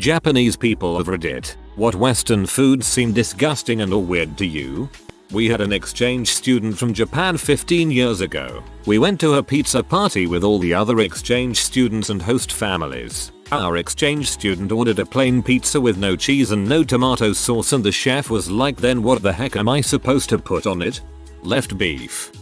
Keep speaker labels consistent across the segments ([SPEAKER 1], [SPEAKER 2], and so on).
[SPEAKER 1] Japanese people of Reddit, what Western foods seem disgusting and or weird to you? We had an exchange student from Japan 15 years ago. We went to a pizza party with all the other exchange students and host families. Our exchange student ordered a plain pizza with no cheese and no tomato sauce, and the chef was like, "Then what the heck am I supposed to put on it?" Left beef.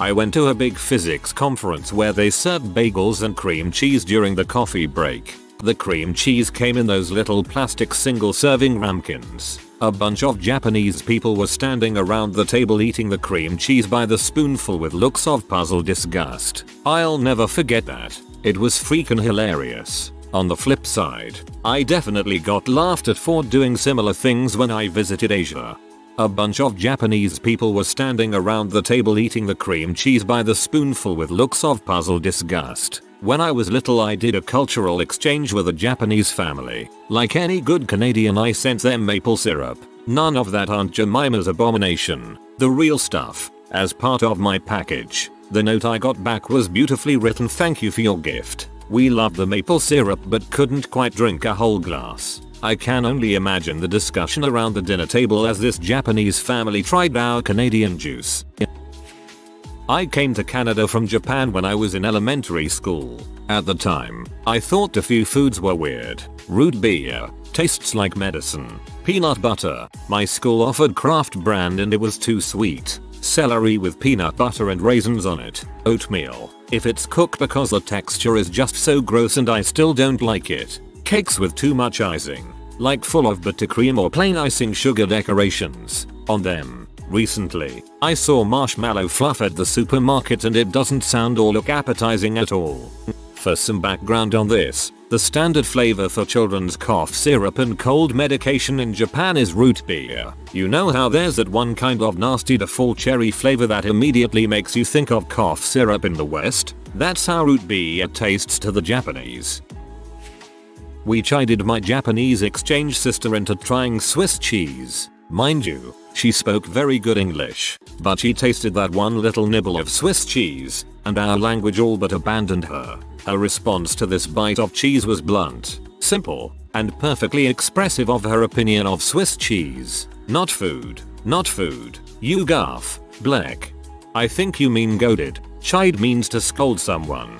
[SPEAKER 1] I went to a big physics conference where they served bagels and cream cheese during the coffee break. The cream cheese came in those little plastic single serving ramekins. A bunch of Japanese people were standing around the table eating the cream cheese by the spoonful with looks of puzzled disgust. I'll never forget that. It was freaking hilarious. On the flip side, I definitely got laughed at for doing similar things when I visited Asia. A bunch of Japanese people were standing around the table eating the cream cheese by the spoonful with looks of puzzled disgust. When I was little, I did a cultural exchange with a Japanese family. Like any good Canadian, I sent them maple syrup. None of that Aunt Jemima's abomination. The real stuff. As part of my package. The note I got back was beautifully written: "Thank you for your gift. We loved the maple syrup but couldn't quite drink a whole glass." I can only imagine the discussion around the dinner table as this Japanese family tried our Canadian juice. I came to Canada from Japan when I was in elementary school. At the time, I thought a few foods were weird. Root beer, tastes like medicine. Peanut butter, my school offered craft brand and it was too sweet. Celery with peanut butter and raisins on it. Oatmeal, if it's cooked, because the texture is just so gross and I still don't like it. Cakes with too much icing, like full of buttercream or plain icing sugar decorations on them. Recently, I saw marshmallow fluff at the supermarket and it doesn't sound or look appetizing at all. For some background on this, the standard flavor for children's cough syrup and cold medication in Japan is root beer. You know how there's that one kind of nasty default cherry flavor that immediately makes you think of cough syrup in the West? That's how root beer tastes to the Japanese. We chided my Japanese exchange sister into trying Swiss cheese. Mind you, she spoke very good English, but she tasted that one little nibble of Swiss cheese, and our language all but abandoned her. Her response to this bite of cheese was blunt, simple, and perfectly expressive of her opinion of Swiss cheese. "Not food. Not food. You gaff. Black. I think you mean goaded." Chide means to scold someone.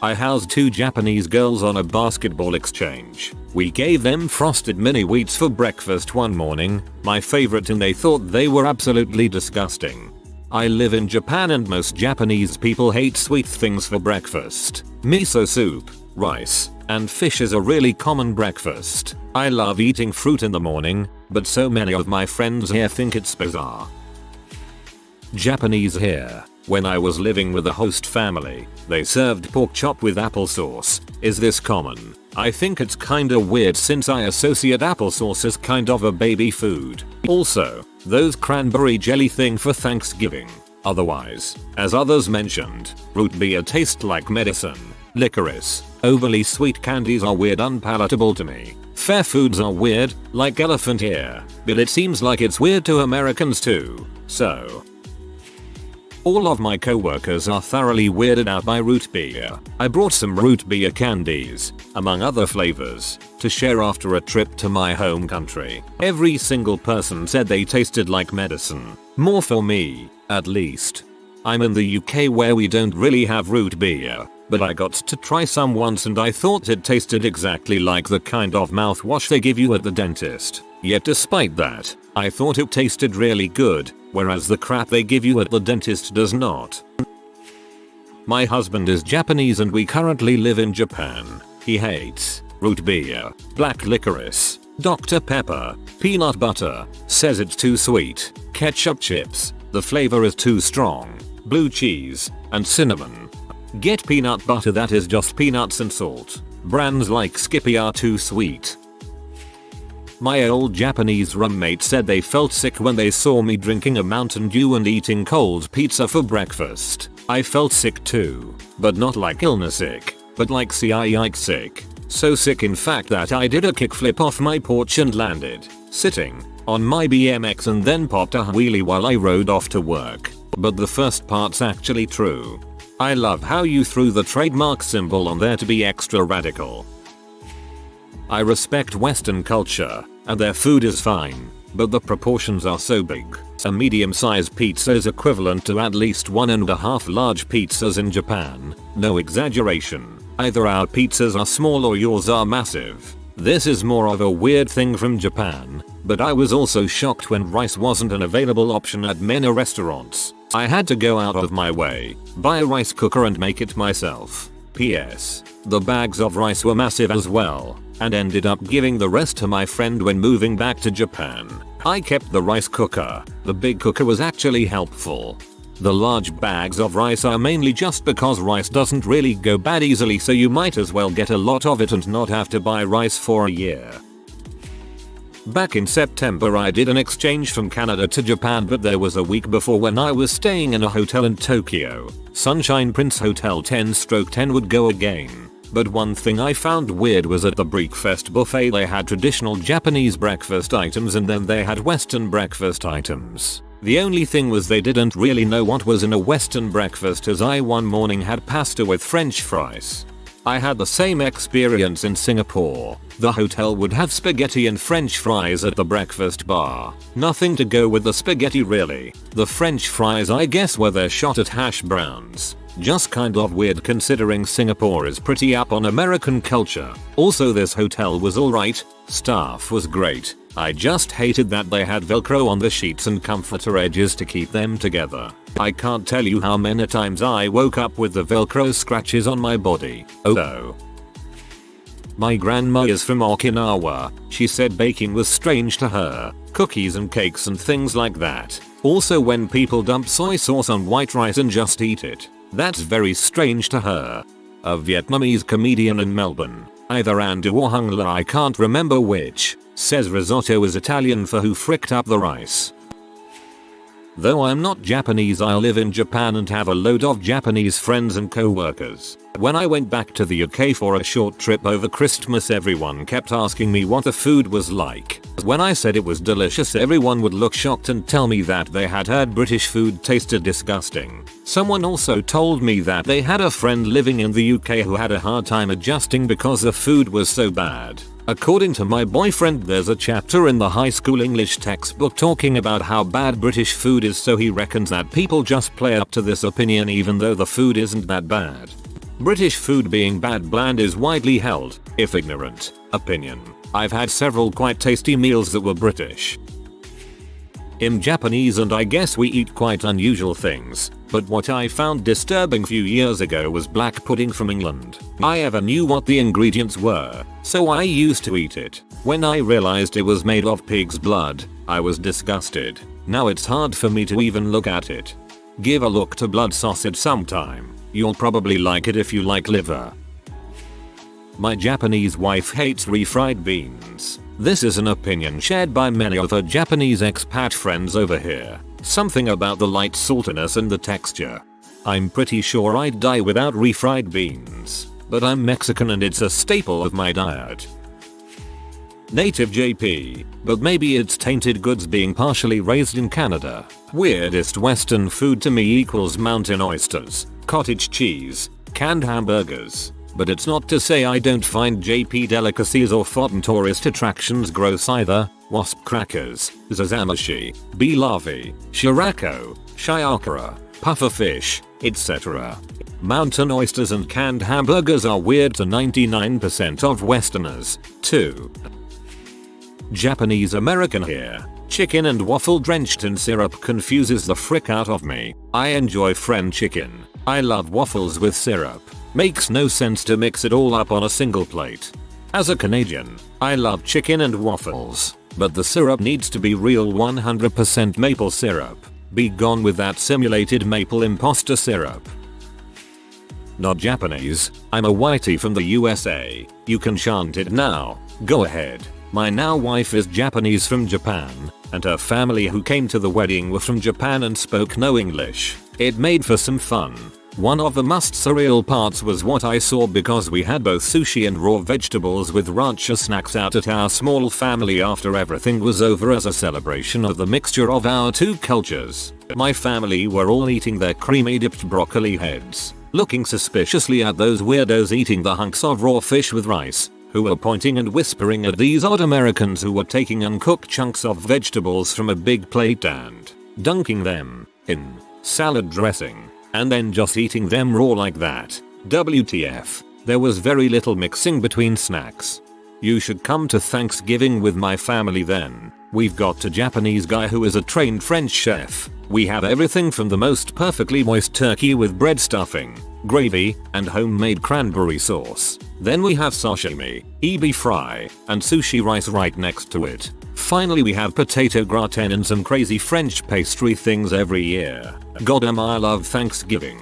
[SPEAKER 1] I housed two Japanese girls on a basketball exchange. We gave them frosted mini wheats for breakfast one morning, my favorite, and they thought they were absolutely disgusting. I live in Japan and most Japanese people hate sweet things for breakfast. Miso soup, rice, and fish is a really common breakfast. I love eating fruit in the morning, but so many of my friends here think it's bizarre. Japanese here. When I was living with a host family, they served pork chop with applesauce. Is this common? I think it's kinda weird since I associate applesauce as kind of a baby food. Also, those cranberry jelly thing for Thanksgiving. Otherwise, as others mentioned, root beer tastes like medicine. Licorice, overly sweet candies are weird, unpalatable to me. Fair foods are weird, like elephant ear, but it seems like it's weird to Americans too. So, all of my coworkers are thoroughly weirded out by root beer. I brought some root beer candies, among other flavors, to share after a trip to my home country. Every single person said they tasted like medicine. More for me, at least. I'm in the UK where we don't really have root beer, but I got to try some once and I thought it tasted exactly like the kind of mouthwash they give you at the dentist. Yet despite that, I thought it tasted really good, whereas the crap they give you at the dentist does not. My husband is Japanese and we currently live in Japan. He hates root beer, black licorice, Dr. Pepper, peanut butter, says it's too sweet, ketchup chips, the flavor is too strong, blue cheese, and cinnamon. Get peanut butter that is just peanuts and salt. Brands like Skippy are too sweet. My old Japanese roommate said they felt sick when they saw me drinking a Mountain Dew and eating cold pizza for breakfast. I felt sick too, but not like illness sick, but like yike sick. So sick in fact that I did a kickflip off my porch and landed, sitting, on my BMX and then popped a wheelie while I rode off to work. But the first part's actually true. I love how you threw the trademark symbol on there to be extra radical. I respect Western culture, and their food is fine, but the proportions are so big. A medium-sized pizza is equivalent to at least 1.5 large pizzas in Japan. No exaggeration. Either our pizzas are small or yours are massive. This is more of a weird thing from Japan, but I was also shocked when rice wasn't an available option at many restaurants. I had to go out of my way, buy a rice cooker and make it myself. PS. The bags of rice were massive as well, and ended up giving the rest to my friend when moving back to Japan. I kept the rice cooker. The big cooker was actually helpful. The large bags of rice are mainly just because rice doesn't really go bad easily, so you might as well get a lot of it and not have to buy rice for a year. Back in September I did an exchange from Canada to Japan, but there was a week before when I was staying in a hotel in Tokyo. Sunshine Prince Hotel 10/10 would go again. But one thing I found weird was at the breakfast buffet they had traditional Japanese breakfast items and then they had Western breakfast items. The only thing was they didn't really know what was in a Western breakfast, as I one morning had pasta with French fries. I had the same experience in Singapore. The hotel would have spaghetti and French fries at the breakfast bar. Nothing to go with the spaghetti really. The French fries I guess were their shot at hash browns. Just kind of weird considering Singapore is pretty up on American culture. Also this hotel was alright, staff was great. I just hated that they had velcro on the sheets and comforter edges to keep them together. I can't tell you how many times I woke up with the velcro scratches on my body. Oh. My grandma is from Okinawa. She said baking was strange to her. Cookies and cakes and things like that. Also when people dump soy sauce on white rice and just eat it. That's very strange to her. A Vietnamese comedian in Melbourne, either Andu or Hung La, I can't remember which, says risotto is Italian for who fricked up the rice. Though I'm not Japanese, I live in Japan and have a load of Japanese friends and co-workers. When I went back to the UK for a short trip over Christmas, everyone kept asking me what the food was like. When I said it was delicious, everyone would look shocked and tell me that they had heard British food tasted disgusting. Someone also told me that they had a friend living in the UK who had a hard time adjusting because the food was so bad. According to my boyfriend, there's a chapter in the high school English textbook talking about how bad British food is, so he reckons that people just play up to this opinion even though the food isn't that bad. British food being bland is widely held, if ignorant, opinion. I've had several quite tasty meals that were British. I'm Japanese and I guess we eat quite unusual things, but what I found disturbing few years ago was black pudding from England. I ever knew what the ingredients were, so I used to eat it. When I realized it was made of pig's blood, I was disgusted. Now it's hard for me to even look at it. Give a look to blood sausage sometime. You'll probably like it if you like liver. My Japanese wife hates refried beans. This is an opinion shared by many of her Japanese expat friends over here. Something about the light saltiness and the texture. I'm pretty sure I'd die without refried beans, but I'm Mexican and it's a staple of my diet. Native JP, but maybe it's tainted goods being partially raised in Canada. Weirdest Western food to me equals mountain oysters, cottage cheese, canned hamburgers. But it's not to say I don't find JP delicacies or foreign tourist attractions gross either. Wasp crackers, zazamashi, bilavi, shirako, shiakara, pufferfish, etc. Mountain oysters and canned hamburgers are weird to 99% of Westerners, too. Japanese American here. Chicken and waffle drenched in syrup confuses the frick out of me. I enjoy fried chicken. I love waffles with syrup. Makes no sense to mix it all up on a single plate. As a Canadian, I love chicken and waffles, but the syrup needs to be real 100% maple syrup. Be gone with that simulated maple imposter syrup. Not Japanese, I'm a whitey from the USA. You can chant it now, go ahead. My now wife is Japanese from Japan, and her family who came to the wedding were from Japan and spoke no English. It made for some fun. One of the most surreal parts was what I saw because we had both sushi and raw vegetables with rancher snacks out at our small family after everything was over as a celebration of the mixture of our two cultures. My family were all eating their creamy dipped broccoli heads, looking suspiciously at those weirdos eating the hunks of raw fish with rice. who were pointing and whispering at these odd Americans who were taking uncooked chunks of vegetables from a big plate and dunking them in salad dressing and then just eating them raw like that. WTF. There was very little mixing between snacks. You should come to Thanksgiving with my family then. We've got a Japanese guy who is a trained French chef. We have everything from the most perfectly moist turkey with bread stuffing, gravy, and homemade cranberry sauce. Then we have sashimi, ebi fry, and sushi rice right next to it. Finally we have potato gratin and some crazy French pastry things every year. Goddamn, I love Thanksgiving.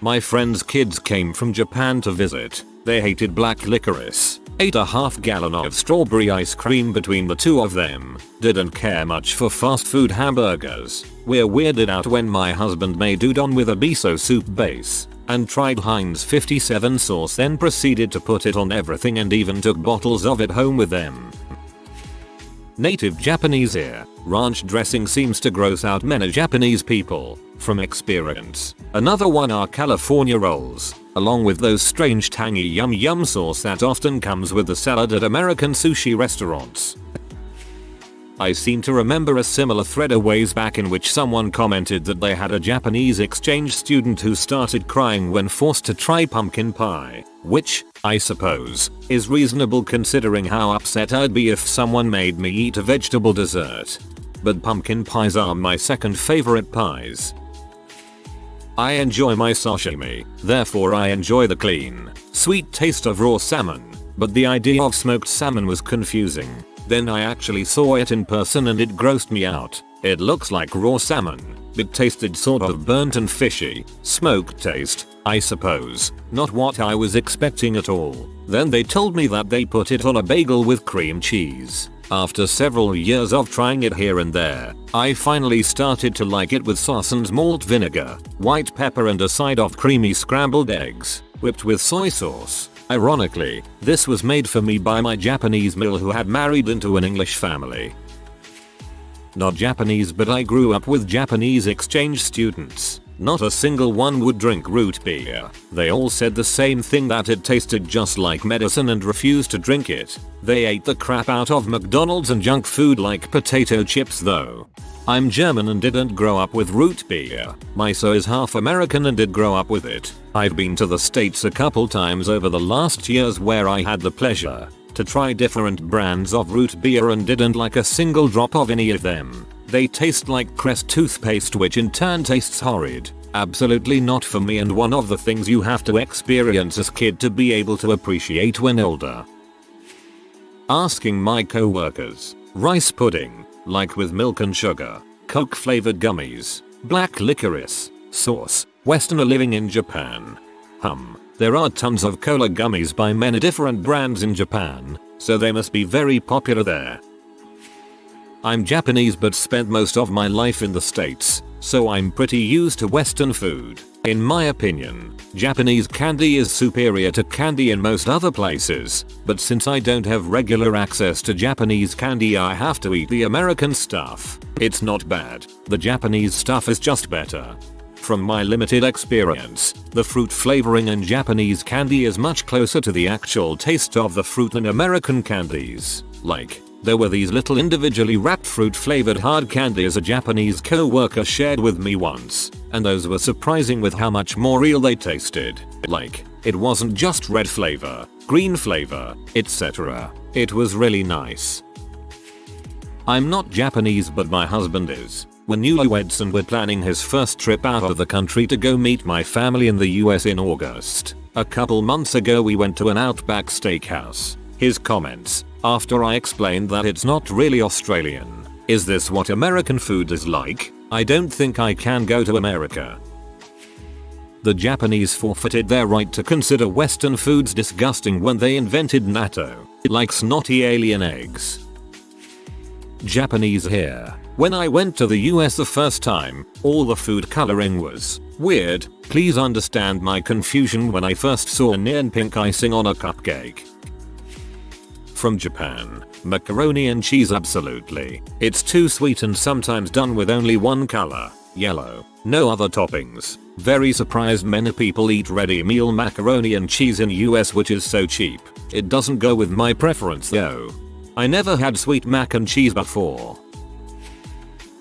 [SPEAKER 1] My friend's kids came from Japan to visit. They hated black licorice, ate a half gallon of strawberry ice cream between the two of them, didn't care much for fast food hamburgers, were weirded out when my husband made udon with a miso soup base, and tried Heinz 57 sauce, then proceeded to put it on everything and even took bottles of it home with them. Native Japanese here. Ranch dressing seems to gross out many Japanese people, from experience. Another one are California rolls, along with those strange tangy yum yum sauce that often comes with the salad at American sushi restaurants. I seem to remember a similar thread a ways back in which someone commented that they had a Japanese exchange student who started crying when forced to try pumpkin pie, which, I suppose, is reasonable considering how upset I'd be if someone made me eat a vegetable dessert. But pumpkin pies are my second favorite pies. I enjoy my sashimi, therefore I enjoy the clean, sweet taste of raw salmon, but the idea of smoked salmon was confusing. Then I actually saw it in person and it grossed me out. It looks like raw salmon. It tasted sort of burnt and fishy. Smoked taste, I suppose. Not what I was expecting at all. Then they told me that they put it on a bagel with cream cheese. After several years of trying it here and there, I finally started to like it with sauce and malt vinegar, white pepper and a side of creamy scrambled eggs, whipped with soy sauce. Ironically, this was made for me by my Japanese meal who had married into an English family. Not Japanese, but I grew up with Japanese exchange students. Not a single one would drink root beer. They all said the same thing, that it tasted just like medicine, and refused to drink it. They ate the crap out of McDonald's and junk food like potato chips though. I'm German and didn't grow up with root beer. My so is half American and did grow up with it. I've been to the States a couple times over the last years where I had the pleasure to try different brands of root beer and didn't like a single drop of any of them. They taste like Crest toothpaste, which in turn tastes horrid. Absolutely not for me, and one of the things you have to experience as kid to be able to appreciate when older. Asking my co-workers. Rice pudding, like with milk and sugar. Coke flavored gummies. Black licorice. Sauce. Westerner living in Japan. There are tons of cola gummies by many different brands in Japan, so they must be very popular there. I'm Japanese but spent most of my life in the States, so I'm pretty used to Western food. In my opinion, Japanese candy is superior to candy in most other places, but since I don't have regular access to Japanese candy, I have to eat the American stuff. It's not bad. The Japanese stuff is just better. From my limited experience, the fruit flavoring in Japanese candy is much closer to the actual taste of the fruit than American candies. Like, there were these little individually wrapped fruit flavored hard candies a Japanese co-worker shared with me once, and those were surprising with how much more real they tasted. Like, it wasn't just red flavor, green flavor, etc. It was really nice. I'm not Japanese but my husband is. We're newlyweds and we're planning his first trip out of the country to go meet my family in the US in August. A couple months ago we went to an Outback steakhouse. His comments, after I explained that it's not really Australian. Is this what American food is like? I don't think I can go to America. The Japanese forfeited their right to consider Western foods disgusting when they invented natto, like snotty alien eggs. Japanese here. When I went to the US the first time, all the food coloring was weird. Please understand my confusion when I first saw neon pink icing on a cupcake. From Japan, macaroni and cheese absolutely. It's too sweet and sometimes done with only one color, yellow. No other toppings. Very surprised many people eat ready meal macaroni and cheese in US, which is so cheap. It doesn't go with my preference though. I never had sweet mac and cheese before.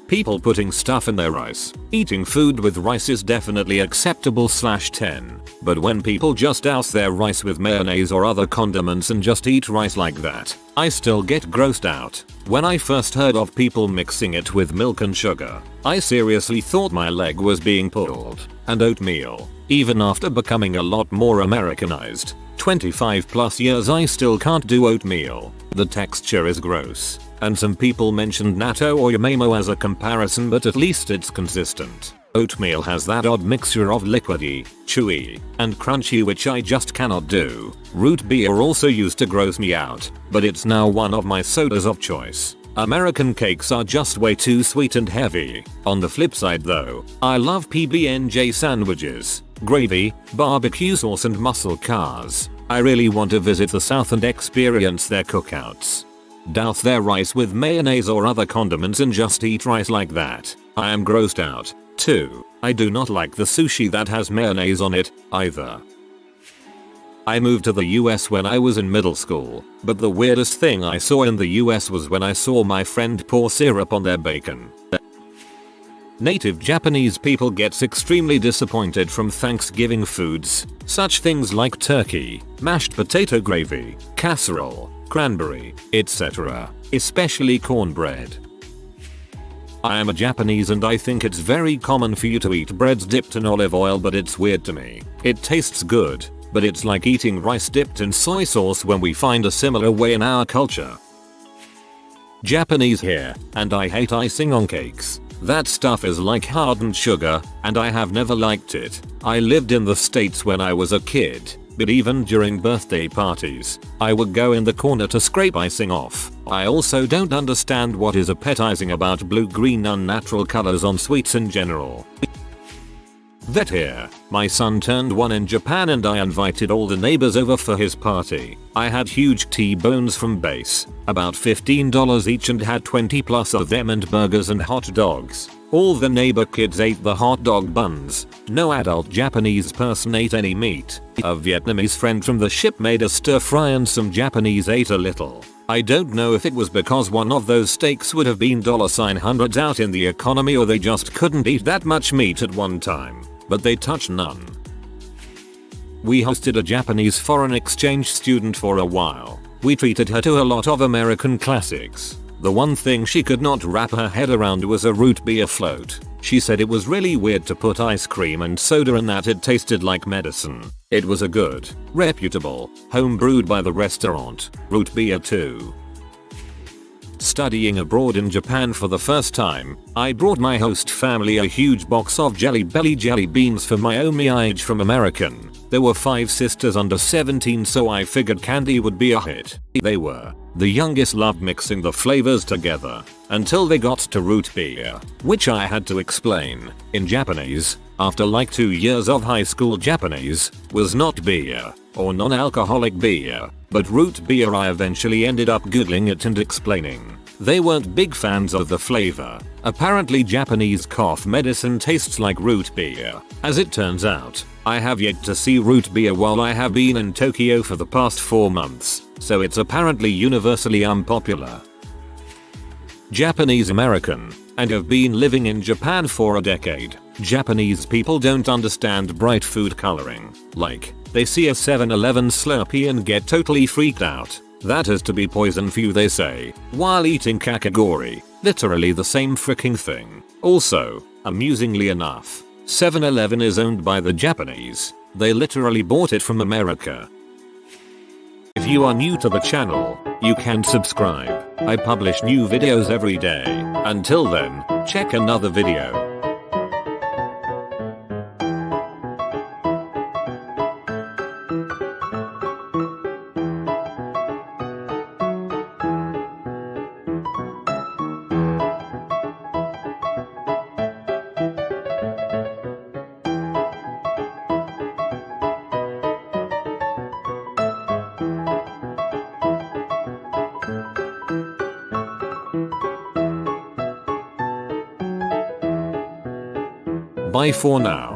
[SPEAKER 1] People putting stuff in their rice. Eating food with rice is definitely acceptable /10. But when people just douse their rice with mayonnaise or other condiments and just eat rice like that, I still get grossed out. When I first heard of people mixing it with milk and sugar, I seriously thought my leg was being pulled. And oatmeal. Even after becoming a lot more Americanized, 25 plus years, I still can't do oatmeal. The texture is gross. And some people mentioned natto or yamamo as a comparison, but at least it's consistent. Oatmeal has that odd mixture of liquidy, chewy, and crunchy which I just cannot do. Root beer also used to gross me out, but it's now one of my sodas of choice. American cakes are just way too sweet and heavy. On the flip side though, I love PB&J sandwiches, gravy, barbecue sauce and muscle cars. I really want to visit the South and experience their cookouts. Douse their rice with mayonnaise or other condiments and just eat rice like that. I am grossed out. 2. I do not like the sushi that has mayonnaise on it, either. I moved to the US when I was in middle school, but the weirdest thing I saw in the US was when I saw my friend pour syrup on their bacon. Native Japanese people gets extremely disappointed from Thanksgiving foods, such things like turkey, mashed potato gravy, casserole, cranberry, etc., especially cornbread. I am a Japanese and I think it's very common for you to eat breads dipped in olive oil, but it's weird to me. It tastes good, but it's like eating rice dipped in soy sauce when we find a similar way in our culture. Japanese here, and I hate icing on cakes. That stuff is like hardened sugar, and I have never liked it. I lived in the States when I was a kid, but even during birthday parties, I would go in the corner to scrape icing off. I also don't understand what is appetizing about blue-green unnatural colors on sweets in general. That here, my son turned 1 in Japan and I invited all the neighbors over for his party. I had huge T-bones from base, about $15 each, and had 20 plus of them, and burgers and hot dogs. All the neighbor kids ate the hot dog buns. No adult Japanese person ate any meat. A Vietnamese friend from the ship made a stir fry and some Japanese ate a little. I don't know if it was because one of those steaks would have been $hundreds out in the economy, or they just couldn't eat that much meat at one time, but they touched none. We hosted a Japanese foreign exchange student for a while. We treated her to a lot of American classics. The one thing she could not wrap her head around was a root beer float. She said it was really weird to put ice cream and soda in that, it tasted like medicine. It was a good, reputable, home brewed by the restaurant, root beer too. Studying abroad in Japan for the first time, I brought my host family a huge box of Jelly Belly jelly beans for my own age from American. There were 5 sisters under 17, so I figured candy would be a hit. They were. The youngest loved mixing the flavors together, until they got to root beer, which I had to explain, in Japanese, after like 2 years of high school Japanese, was not beer, or non-alcoholic beer, but root beer. I eventually ended up googling it and explaining. They weren't big fans of the flavor. Apparently Japanese cough medicine tastes like root beer. As it turns out, I have yet to see root beer while I have been in Tokyo for the past 4 months, so it's apparently universally unpopular. Japanese American, and have been living in Japan for a decade. Japanese people don't understand bright food coloring. Like, they see a 7-Eleven Slurpee and get totally freaked out. That is to be poison for you, they say, while eating kakigori, literally the same freaking thing. Also, amusingly enough, 7-Eleven is owned by the Japanese. They literally bought it from America. If you are new to the channel, you can subscribe. I publish new videos every day. Until then, check another video. Bye for now.